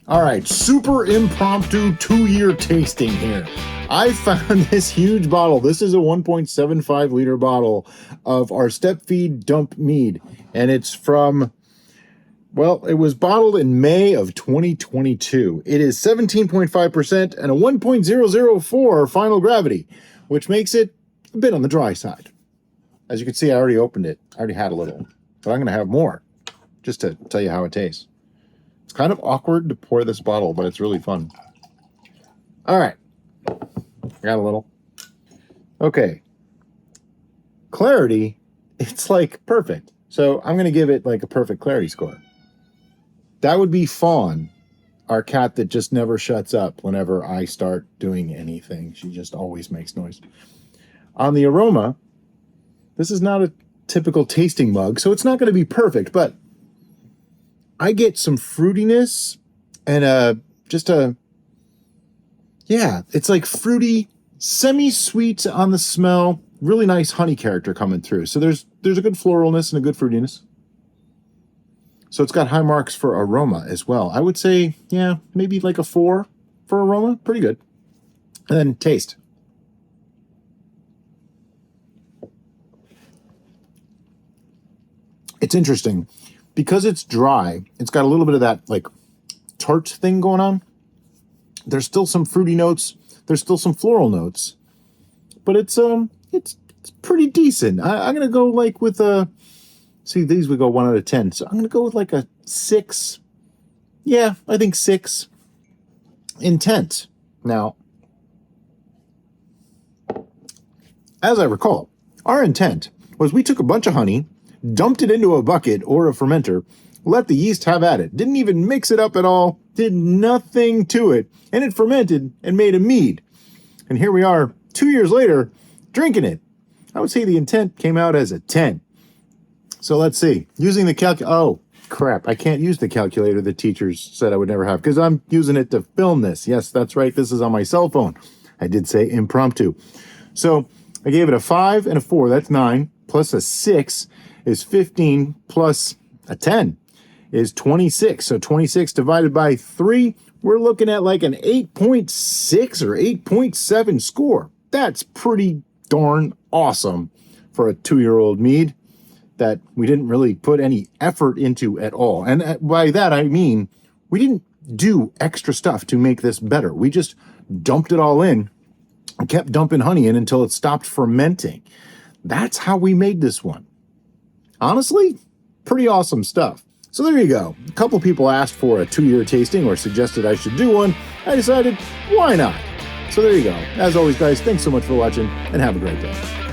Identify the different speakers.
Speaker 1: All right, super impromptu 2-year tasting here. I found this huge bottle. This is a 1.75 liter bottle of our STEP FEED DUMP MEAD. And it's from, well, it was bottled in May of 2022. It is 17.5% and a 1.004 final gravity, which makes it a bit on the dry side. As you can see, I already opened it. I already had a little, but I'm going to have more just to tell you how it tastes. It's kind of awkward to pour this bottle, but it's really fun. All right. I got a little. Okay. Clarity, it's like perfect. So I'm going to give it like a perfect clarity score. That would be Fawn, our cat that just never shuts up whenever I start doing anything. She just always makes noise. On the aroma, this is not a typical tasting mug, so it's not going to be perfect, but I get some fruitiness and it's like fruity, semi-sweet on the smell, really nice honey character coming through. So there's a good floralness and a good fruitiness. So it's got high marks for aroma as well. I would say, yeah, maybe like a 4 for aroma. Pretty good. And then taste. It's interesting. Because it's dry, it's got a little bit of that like tart thing going on. There's still some fruity notes. There's still some floral notes. But it's pretty decent. I'm going to go like with a... See, these would go 1 out of 10. So I'm going to go with like a 6. Yeah, I think 6. Intent. Now, as I recall, our intent was we took a bunch of honey, dumped it into a bucket or a fermenter, let the yeast have at it. Didn't even mix it up at all, did nothing to it, and it fermented and made a mead. And here we are 2 years later, drinking it. I would say the intent came out as a 10. So let's see. Using the oh, crap. I can't use the calculator the teachers said I would never have because I'm using it to film this. Yes, that's right. This is on my cell phone. I did say impromptu. So I gave it a 5 and a 4. That's 9. Plus a 6 is 15. Plus a 10 is 26. So 26 divided by 3, we're looking at like an 8.6 or 8.7 score. That's pretty darn awesome for a 2-year-old mead that we didn't really put any effort into at all. And by that, I mean, we didn't do extra stuff to make this better. We just dumped it all in and kept dumping honey in until it stopped fermenting. That's how we made this one. Honestly, pretty awesome stuff. So there you go. A couple people asked for a 2-year tasting or suggested I should do one. I decided, why not? So there you go. As always, guys, thanks so much for watching and have a great day.